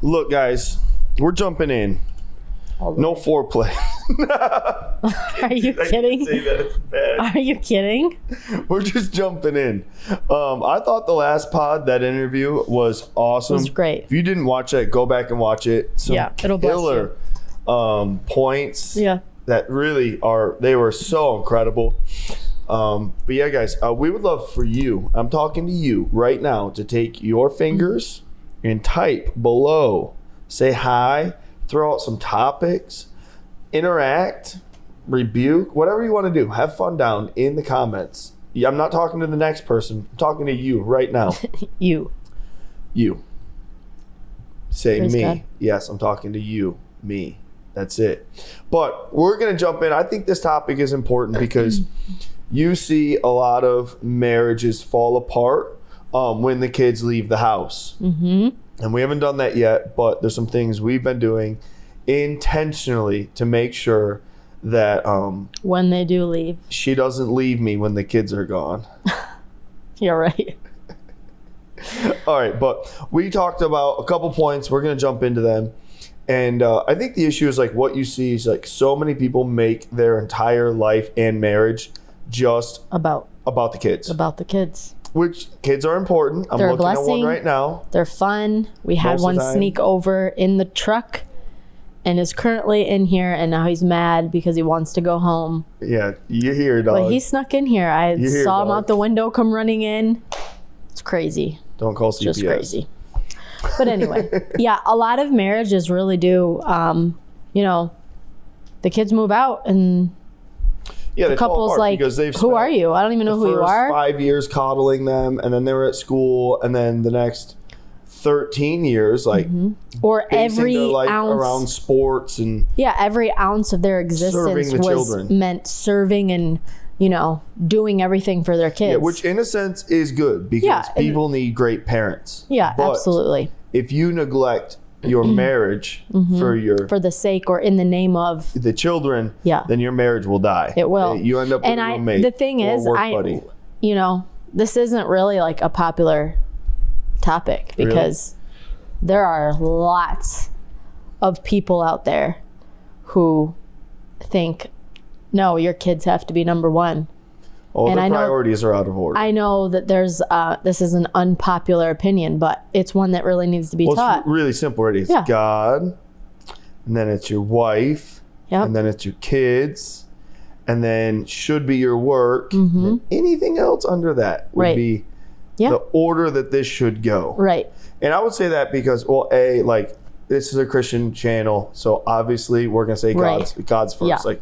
Look, guys, we're jumping in. No foreplay. Are you kidding? Say that, it's bad. Are you kidding? We're just jumping in. I thought the last pod, that interview, was awesome. It was great. If you didn't watch that, go back and watch it. Some it'll bless you. Points. Yeah. That really they were so incredible. But yeah, guys, we would love for you, I'm talking to you right now, to take your fingers and type below. Say hi, throw out some topics, interact, rebuke, whatever you want to do. Have fun down in the comments. Yeah, I'm not talking to the next person. I'm talking to you right now. You. Say Praise me. God. Yes, I'm talking to you. Me. That's it. But we're going to jump in. I think this topic is important because you see a lot of marriages fall apart when the kids leave the house. Mm-hmm. And we haven't done that yet, but there's some things we've been doing intentionally to make sure that when they do leave, she doesn't leave me when the kids are gone. You're right. All right, but we talked about a couple points. We're going to jump into them. And I think the issue is like what you see is like so many people make their entire life and marriage just about the kids. About the kids. Which kids are important. I'm They're looking a at blessing. one right now. They're fun. We had Most of one the time. sneak over in the truck and is currently in here, and now he's mad because he wants to go home. Yeah, you hear, dog. But he snuck in here. I You saw hear, him dog. out the window come running in. It's crazy. Don't call CPS. Just crazy. But anyway, yeah, a lot of marriages really do, the kids move out and Yeah, they the fall couple's apart like, because they've who spent are you? I don't even know the who you first are. 5 years coddling them, and then they were at school, and then the next 13 years, like, Or basing every their life ounce. around sports and Every ounce of their existence the was children. meant serving and, doing everything for their kids. yeah, which in a sense is good because Yeah, and- people need great parents. Yeah, But absolutely. if you neglect your marriage For the sake or in the name of, the children, Yeah. then your marriage will die. it will. You end up with and a roommate the thing or a is, work buddy. this isn't really like a popular topic because there are lots of people out there who think, no, your kids have to be number one. All and the I know- priorities are out of order. I know that there's this is an unpopular opinion, but it's one that really needs to be taught. It's really simple already. It's Yeah. God, and then it's your wife, Yep. and then it's your kids, and then should be your work. And anything else under that would Right. be Yeah. the order that this should go. Right. And I would say that because, this is a Christian channel, so obviously we're gonna say Right. God's first. Yeah.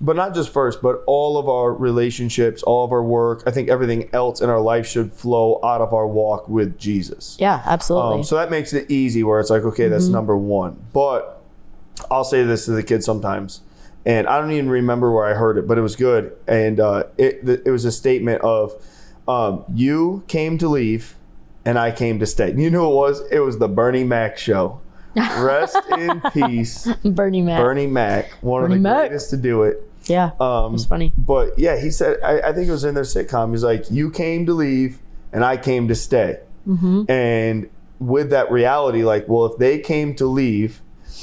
But not just first, but all of our relationships, all of our work, I think everything else in our life should flow out of our walk with Jesus. Yeah, absolutely. So that makes it easy where it's like, okay, that's number one. But I'll say this to the kids sometimes, and I don't even remember where I heard it, but it was good. And it was a statement of, you came to leave and I came to stay. You know what it was? It was the Bernie Mac show. Rest in peace, Bernie Mac. Bernie Mac, one Bernie of the Mac. greatest to do it. Yeah, it was funny. But yeah, he said, I think it was in their sitcom, he's like, you came to leave and I came to stay. And with that reality, like, well, if they came to leave,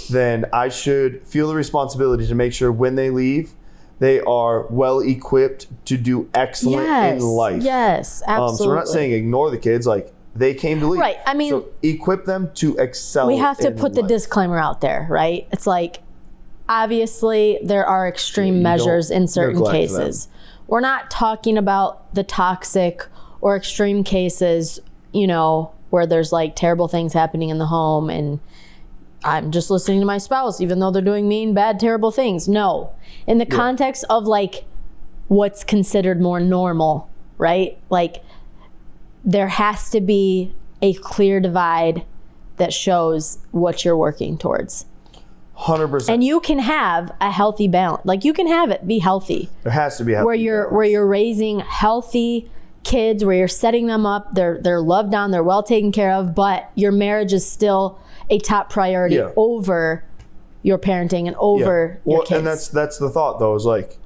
then I should feel the responsibility to make sure when they leave, they are well equipped to do excellent in life. Yes, absolutely. So we're not saying ignore the kids, like they came to leave. Right, I mean, so equip them to excel. we have to in put the life. disclaimer out there, right? It's like, obviously, there are extreme measures in certain neglect cases. We're not talking about the toxic or extreme cases, where there's like terrible things happening in the home and I'm just listening to my spouse, even though they're doing mean, bad, terrible things. No. In the context of like what's considered more normal, right? Like there has to be a clear divide that shows what you're working towards. 100%. And you can have a healthy balance. Like you can have it be healthy. There has to be healthy Where you're raising healthy kids, where you're setting them up, they're loved on, they're well taken care of, but your marriage is still a top priority over your parenting and over your kids. And that's the thought though, is like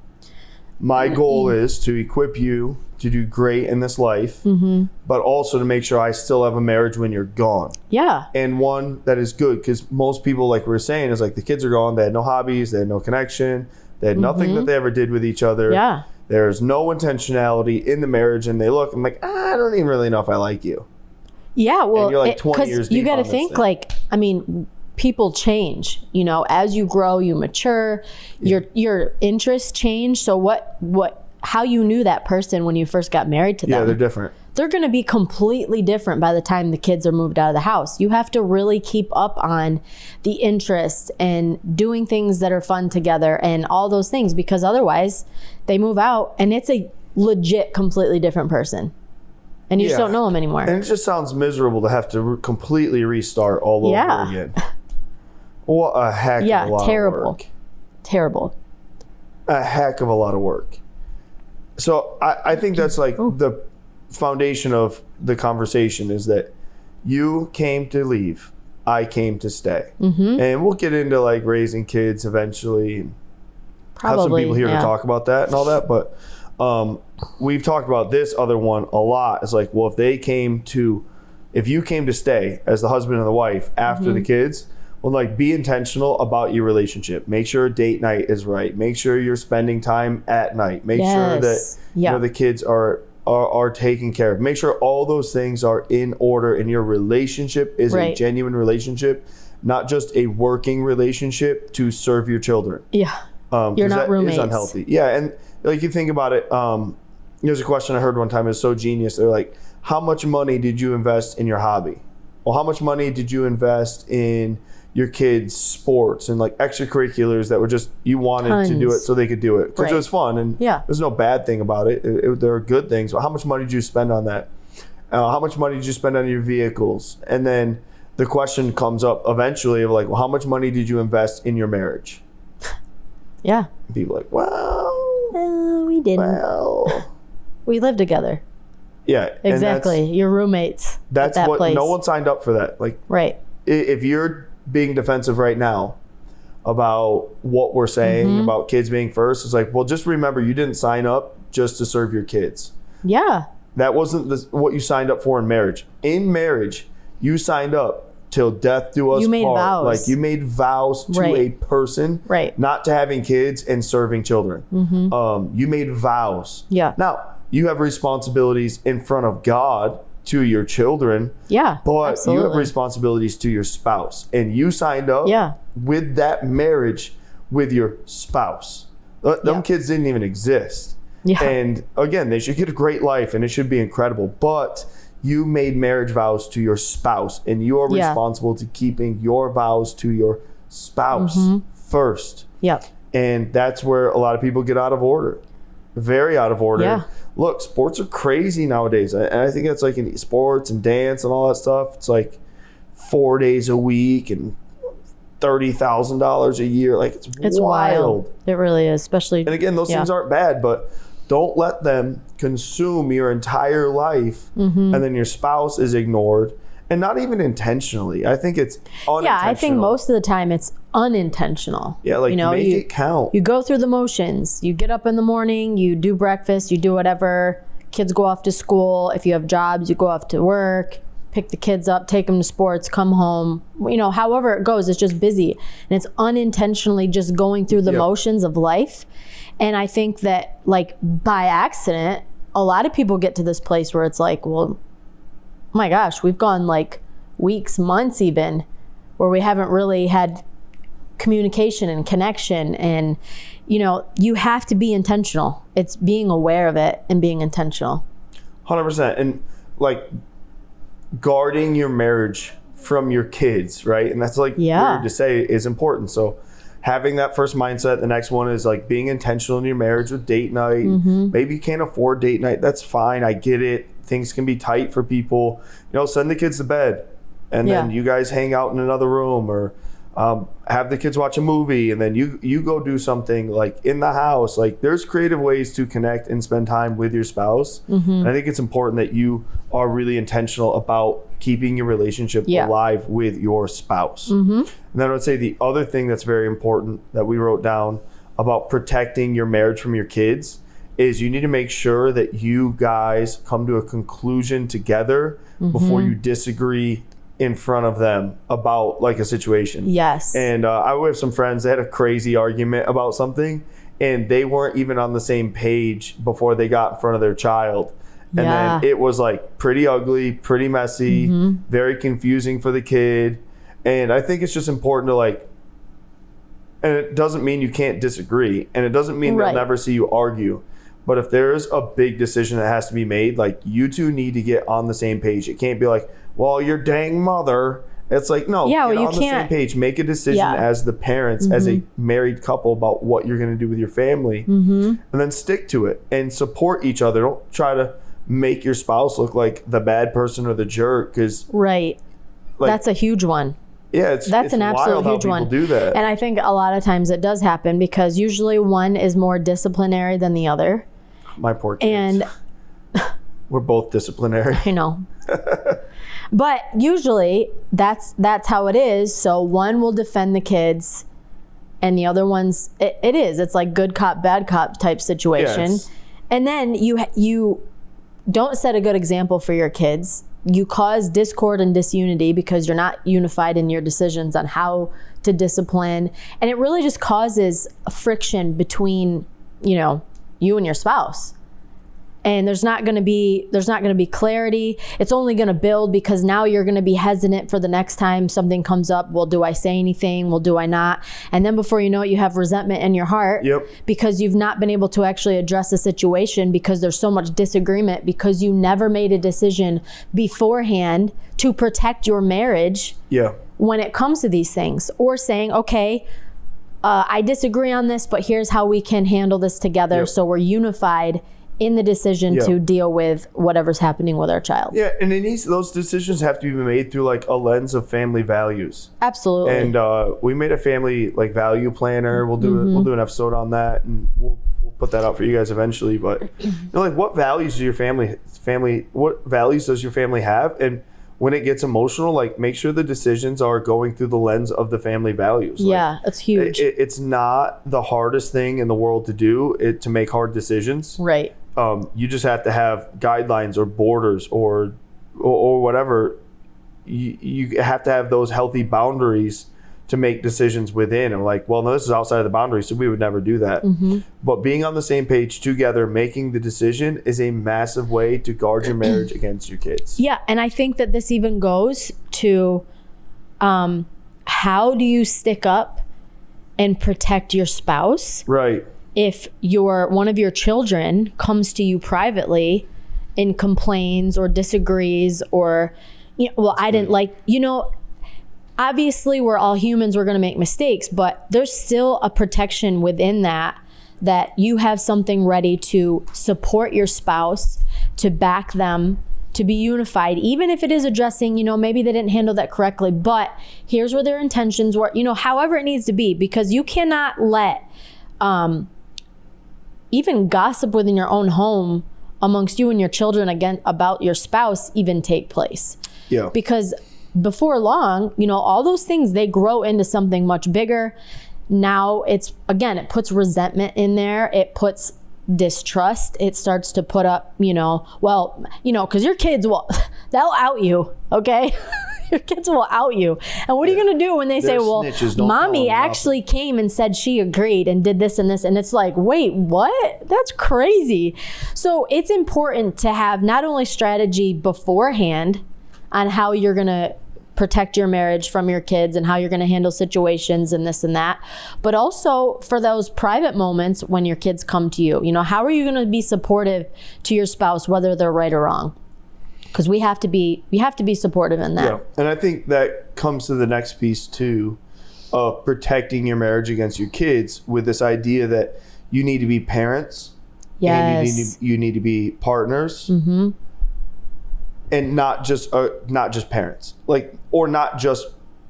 my goal is to equip you to do great in this life, but also to make sure I still have a marriage when you're gone. Yeah. And one that is good, because most people, like we were saying, is like the kids are gone. They had no hobbies. They had no connection. They had nothing that they ever did with each other. Yeah. There's no intentionality in the marriage. And they look, I'm like, I don't even really know if I like you. Yeah. Well, and you're like 20 years deep you got to on this think thing. like, I mean, people change, you know, as you grow, you mature, your interests change. So how you knew that person when you first got married to them. Yeah, they're different. They're going to be completely different by the time the kids are moved out of the house. You have to really keep up on the interests and doing things that are fun together and all those things, because otherwise they move out and it's a legit completely different person. And you just don't know them anymore. And it just sounds miserable to have to completely restart all over again. What a heck of a lot of work. Terrible. A heck of a lot of work. So I think that's like the foundation of the conversation, is that you came to leave, I came to stay. And we'll get into like raising kids eventually, and have some people here to talk about that and all that. But we've talked about this other one a lot. It's like, well, if you came to stay as the husband and the wife after the kids, well, like, be intentional about your relationship. Make sure date night is right. Make sure you're spending time at night. Make sure that you know, the kids are taken care of. Make sure all those things are in order, and your relationship is a genuine relationship, not just a working relationship to serve your children. Yeah. You're not roommates. Is unhealthy. Yeah. And like, you think about it, there's a question I heard one time, is so genius. They're like, how much money did you invest in your hobby? Well, how much money did you invest in your kids' sports and like extracurriculars that were just, you wanted to do it so they could do it because it was fun, and there's no bad thing about it. There are good things. But how much money did you spend on that? How much money did you spend on your vehicles? And then the question comes up eventually of like, well, how much money did you invest in your marriage? Yeah. People are like, well, we didn't. Well, we lived together. Yeah. Exactly. You're roommates. That's that what place. No one signed up for that. Like, if you're being defensive right now about what we're saying about kids being first, it's like, well, just remember, you didn't sign up just to serve your kids. Yeah. That wasn't what you signed up for in marriage. In marriage, you signed up till death do us part. You made vows. Like, you made vows to a person, not to having kids and serving children. You made vows. Yeah. Now, you have responsibilities in front of God to your children. Yeah. But you have responsibilities to your spouse. And you signed up with that marriage with your spouse. Them kids didn't even exist. Yeah. And again, they should get a great life and it should be incredible. But you made marriage vows to your spouse, and you are responsible to keeping your vows to your spouse first. Yeah. And that's where a lot of people get out of order. Very out of order. Yeah. Look, sports are crazy nowadays. And I think it's like in sports and dance and all that stuff. It's like 4 days a week and $30,000 a year. Like, it's wild. It really is, especially. And again, those things aren't bad, but don't let them consume your entire life, and then your spouse is ignored, and not even intentionally. I think it's unintentional. Yeah, I think most of the time it's unintentional. Yeah, like, make it count. You go through the motions. You get up in the morning, you do breakfast, you do whatever. Kids go off to school. If you have jobs, you go off to work, pick the kids up, take them to sports, come home. You know, however it goes, it's just busy. And it's unintentionally just going through the motions of life. And I think that, like, by accident, a lot of people get to this place where it's like, well, oh my gosh, we've gone like weeks, months even, where we haven't really had communication and connection. And, you know, you have to be intentional. It's being aware of it and being intentional. 100%. And like, guarding your marriage from your kids, right? And that's like weird to say, is important. So having that first mindset. The next one is like being intentional in your marriage with date night. Maybe you can't afford date night. That's fine. I get it. Things can be tight for people. You know, send the kids to bed, and then you guys hang out in another room, or have the kids watch a movie, and then you go do something like in the house. Like, there's creative ways to connect and spend time with your spouse. And I think it's important that you are really intentional about keeping your relationship alive with your spouse. And then I would say the other thing that's very important that we wrote down about protecting your marriage from your kids is you need to make sure that you guys come to a conclusion together before you disagree in front of them about like a situation. Yes. And I have some friends that had a crazy argument about something, and they weren't even on the same page before they got in front of their child. And then it was like pretty ugly, pretty messy, very confusing for the kid. And I think it's just important to like, and it doesn't mean you can't disagree, and it doesn't mean they'll never see you argue. But if there's a big decision that has to be made, like you two need to get on the same page. It can't be like, well, your dang mother. It's like, no, get on the same page. Make a decision as the parents, as a married couple about what you're going to do with your family, and then stick to it and support each other. Don't try to make your spouse look like the bad person or the jerk. Because like, that's a huge one. Yeah, that's an absolute huge one. Do that. And I think a lot of times it does happen because usually one is more disciplinary than the other. My poor kids. And we're both disciplinary. I know. But usually that's how it is. So one will defend the kids and the other one's it's like good cop, bad cop type situation. Yes. And then you don't set a good example for your kids. You cause discord and disunity because you're not unified in your decisions on how to discipline. And it really just causes a friction between, you and your spouse. And there's not going to be clarity. It's only going to build because now you're going to be hesitant for the next time something comes up. Well, do I say anything? Well, do I not? And then before you know it, you have resentment in your heart because you've not been able to actually address the situation because there's so much disagreement because you never made a decision beforehand to protect your marriage when it comes to these things. Or saying, okay, I disagree on this, but here's how we can handle this together so we're unified in the decision to deal with whatever's happening with our child. Yeah, and those decisions have to be made through like a lens of family values. Absolutely. And we made a family like value planner. We'll do an episode on that, and we'll put that out for you guys eventually. But like, what values does your family? What values does your family have? And when it gets emotional, like make sure the decisions are going through the lens of the family values. Yeah, it's huge. It's not the hardest thing in the world to do to make hard decisions. Right. You just have to have guidelines or borders or whatever. You have to have those healthy boundaries to make decisions within. And like, well, no, this is outside of the boundaries, so we would never do that. But being on the same page together, making the decision is a massive way to guard your marriage against your kids. Yeah, and I think that this even goes to how do you stick up and protect your spouse? Right. If one of your children comes to you privately and complains or disagrees or, I didn't like, obviously we're all humans, we're going to make mistakes, but there's still a protection within that you have something ready to support your spouse, to back them, to be unified, even if it is addressing, maybe they didn't handle that correctly, but here's where their intentions were, however it needs to be, because you cannot let even gossip within your own home amongst you and your children again about your spouse even take place. Yeah. Because before long, all those things, they grow into something much bigger. Now it puts resentment in there. It puts distrust. It starts to put up, because your kids they'll out you, okay? Your kids will out you. And what are you going to do when they say, well, mommy actually came and said she agreed and did this and this. And it's like, wait, what? That's crazy. So it's important to have not only strategy beforehand on how you're going to protect your marriage from your kids and how you're going to handle situations and this and that, but also for those private moments when your kids come to you. How are you going to be supportive to your spouse, whether they're right or wrong? Because we have to be supportive in that. Yeah, and I think that comes to the next piece too, of protecting your marriage against your kids with this idea that you need to be parents. Yes. And you need to be partners. And not just parents, or not just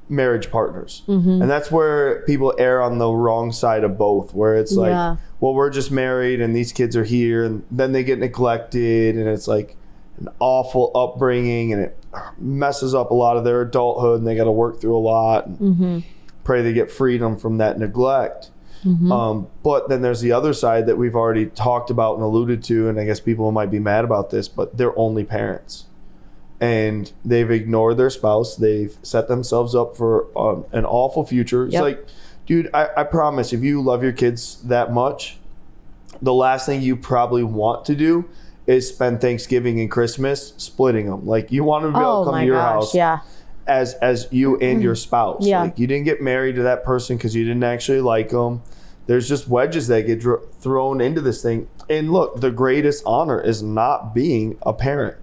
marriage partners. And that's where people err on the wrong side of both, where it's like, well, we're just married and these kids are here, and then they get neglected, and it's like an awful upbringing, and it messes up a lot of their adulthood, and they got to work through a lot and pray they get freedom from that neglect. But then there's the other side that we've already talked about and alluded to, and I guess people might be mad about this, but they're only parents. And they've ignored their spouse. They've set themselves up for an awful future. It's like, dude, I promise, if you love your kids that much, the last thing you probably want to do is spend Thanksgiving and Christmas splitting them. Like, you want them to be able to come to your house as you and your spouse. Like, you didn't get married to that person because you didn't actually like them. There's just wedges that get thrown into this thing. And look, the greatest honor is not being a parent.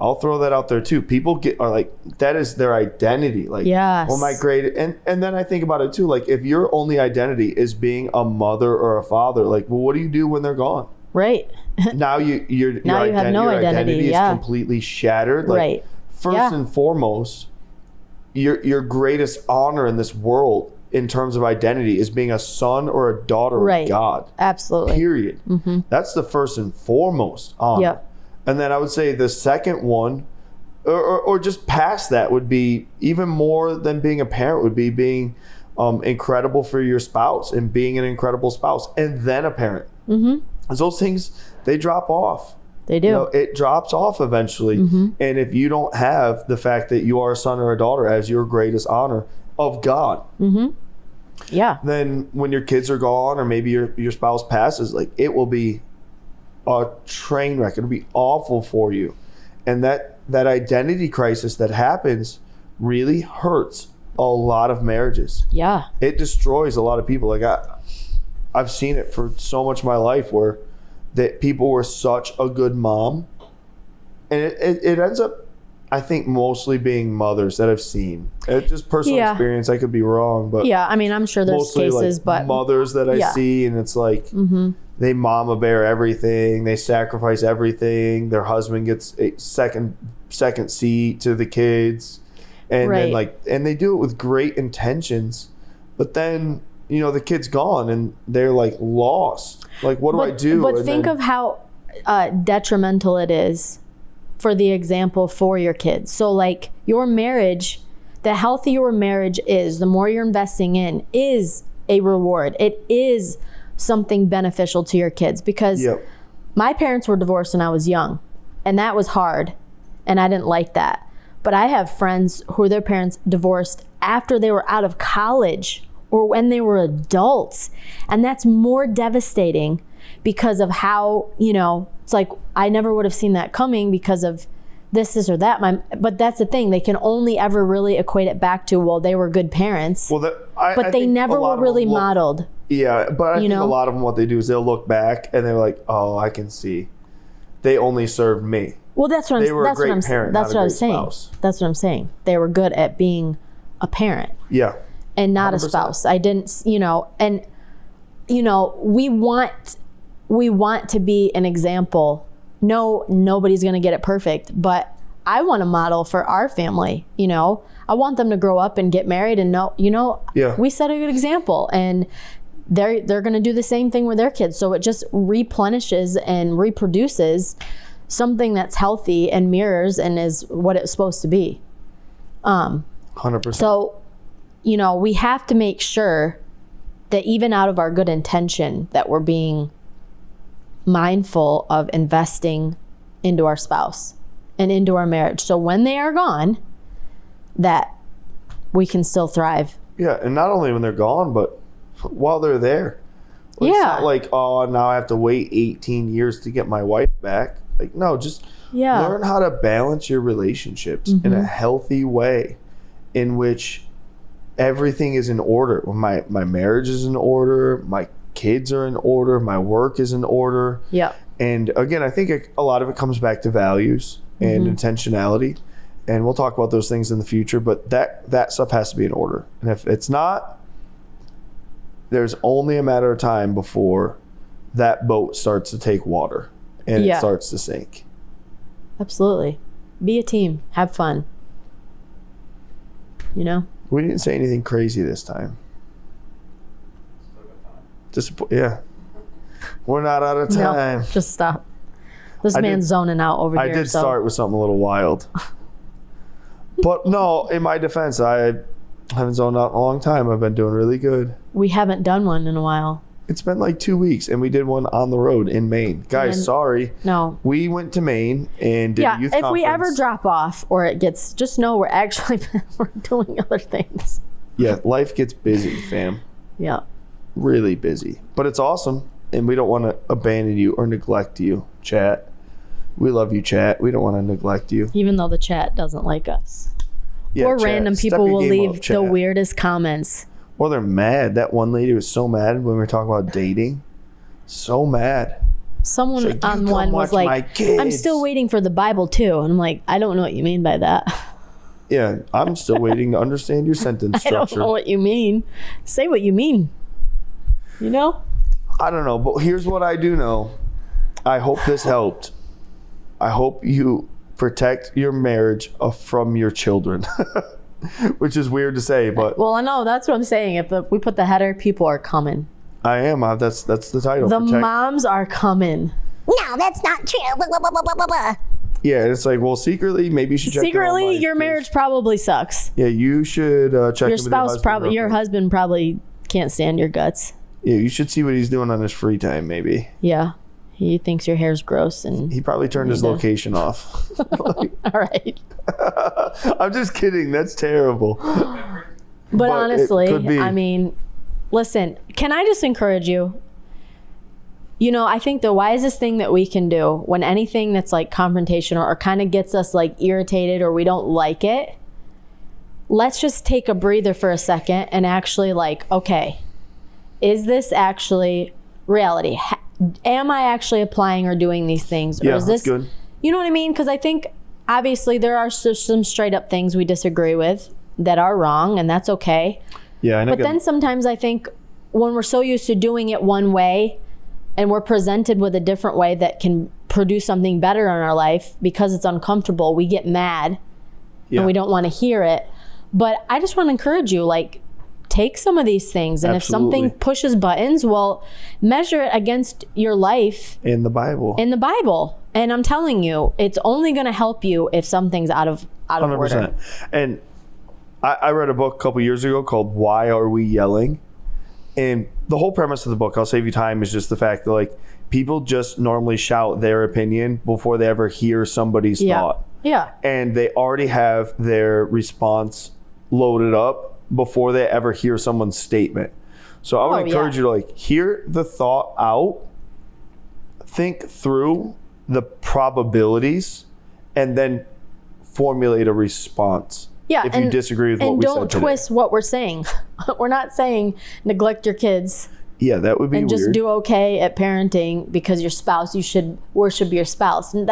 I'll throw that out there too. People are like, that is their identity. Like, well, my great, and then I think about it too. Like, if your only identity is being a mother or a father, like, well, what do you do when they're gone? Right. Now your identity is completely shattered. Like, first and foremost, your greatest honor in this world in terms of identity is being a son or a daughter of God. Absolutely. Period. That's the first and foremost honor. And then I would say the second one, or just past that, would be even more than being a parent, would be being incredible for your spouse and being an incredible spouse, and then a parent. Because those things, they drop off. They do. You know, it drops off eventually. And if you don't have the fact that you are a son or a daughter as your greatest honor of God, then when your kids are gone, or maybe your spouse passes, like, it will be a train wreck. It'll be awful for you. And that identity crisis that happens really hurts a lot of marriages. It destroys a lot of people. Like, I've seen it for so much of my life where that people were such a good mom, and it ends up, I think, mostly being mothers that I've seen. It's just personal experience. I could be wrong, but I mean, I'm sure there's cases, like but mothers that I see, and it's like they mama bear everything. They sacrifice everything. Their husband gets a second seat to the kids, and then and they do it with great intentions, but then, you know, the kid's gone and they're like lost. Like, what do I do? But think of how detrimental it is for the example for your kids. So, like, your marriage, the healthier your marriage is, the more you're investing in, is a reward. It is something beneficial to your kids, because my parents were divorced when I was young, and that was hard, and I didn't like that. But I have friends who their parents divorced after they were out of college or when they were adults, and that's more devastating because of how, you know, it's like, I never would have seen that coming because of this or that. But that's the thing, they can only ever really equate it back to, well, they were good parents, but they never were really modeled. But I think a lot of them, what they do is they'll look back and they're like, oh, I can see they only served me. Well, that's what they were a great parent. That's what I was saying. Spouse. That's what I'm saying. They were good at being a parent. And not 100%. A spouse. I didn't, you know, and, you know, we want to be an example. No, nobody's going to get it perfect, but I want to model for our family. You know, I want them to grow up and get married and know, you know, we set a good example, and they're going to do the same thing with their kids. So it just replenishes and reproduces something that's healthy and mirrors and is what it's supposed to be. 100%. So, you know, we have to make sure that even out of our good intention that we're being mindful of investing into our spouse and into our marriage. So when they are gone, that we can still thrive. And not only when they're gone, but while they're there. It's not like, oh, now I have to wait 18 years to get my wife back. Like, no, just learn how to balance your relationships in a healthy way in which everything is in order. My marriage is in order. My kids are in order. My work is in order. And again, I think a lot of it comes back to values and intentionality. And we'll talk about those things in the future. But that stuff has to be in order. And if it's not, there's only a matter of time before that boat starts to take water and it starts to sink. Absolutely. Be a team. Have fun. You know? We didn't say anything crazy this time. We're not out of time. No, just stop. This man's zoning out over here. I did start with something a little wild. But no, in my defense, I haven't zoned out in a long time. I've been doing really good. We haven't done one in a while. It's been like 2 weeks, and we did one on the road in Maine. Guys, sorry. No. We went to Maine and did a youth conference. If we ever drop off or it gets, just know we're actually we're doing other things. Yeah, life gets busy, fam. Yeah. Really busy. But it's awesome, and we don't want to abandon you or neglect you, chat. We love you, chat. We don't want to neglect you. Even though the chat doesn't like us. Yeah, or chat, random people will leave the weirdest comments. Or they're mad. That one lady was so mad when we were talking about dating. So mad. Someone like, on one was like, I'm still waiting for the Bible too. And I'm like, I don't know what you mean by that. Yeah, I'm still waiting to understand your sentence structure. I don't know what you mean. Say what you mean. You know? I don't know, but here's what I do know. I hope this helped. I hope you protect your marriage from your children. Which is weird to say, but... Well, I know. That's what I'm saying. If we put the header, people are coming. I am. That's the title. The moms are coming. No, that's not true. Blah, blah, blah, blah, blah, blah. Yeah, it's like, well, secretly, maybe you should check secretly, your marriage probably sucks. Yeah, you should check your spouse probably, your husband probably can't stand your guts. Yeah, you should see what he's doing on his free time, maybe. Yeah. He thinks your hair's gross, and he probably turned his location off. All right. I'm just kidding. That's terrible. But honestly, I mean, listen, can I just encourage you? You know, I think the wisest thing that we can do when anything that's like confrontational or kind of gets us like irritated or we don't like it, let's just take a breather for a second and actually like, okay, is this actually reality? Am I actually applying or doing these things? Or is this good? You know what I mean? Because I think obviously there are some straight up things we disagree with that are wrong, and that's okay. Yeah, I know. But then sometimes I think when we're so used to doing it one way and we're presented with a different way that can produce something better in our life, because it's uncomfortable, we get mad and we don't want to hear it. But I just want to encourage you, like, take some of these things, and if something pushes buttons, well, measure it against your life in the Bible. And I'm telling you, it's only going to help you if something's out of 100%. Order. And I read a book a couple years ago called Why Are We Yelling? And the whole premise of the book, I'll save you time, is just the fact that like people just normally shout their opinion before they ever hear somebody's thought. Yeah. And they already have their response loaded up before they ever hear someone's statement. So I would encourage you to like hear the thought out, think through the probabilities, and then formulate a response. Yeah, if you disagree with what we said today. And don't twist what we're saying. We're not saying neglect your kids. Yeah, that would be weird. And just do okay at parenting because your spouse, you should worship your spouse. And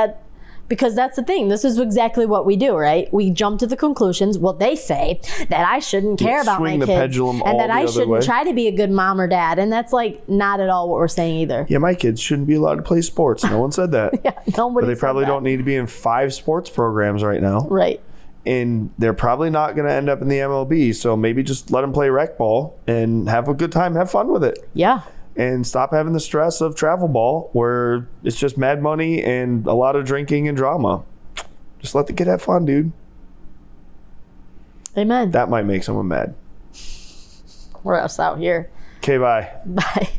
because that's the thing. This is exactly what we do, right? We jump to the conclusions. Well, they say that I shouldn't care about my kids and that I shouldn't try to be a good mom or dad. And that's like not at all what we're saying either. Yeah, my kids shouldn't be allowed to play sports. No one said that. Yeah, nobody But they probably don't need to be in 5 sports programs right now. Right. And they're probably not going to end up in the MLB. So maybe just let them play rec ball and have a good time, have fun with it. Yeah. And stop having the stress of travel ball where it's just mad money and a lot of drinking and drama. Just let the kid have fun, dude. Amen. That might make someone mad. We're us out here. Okay, bye. Bye.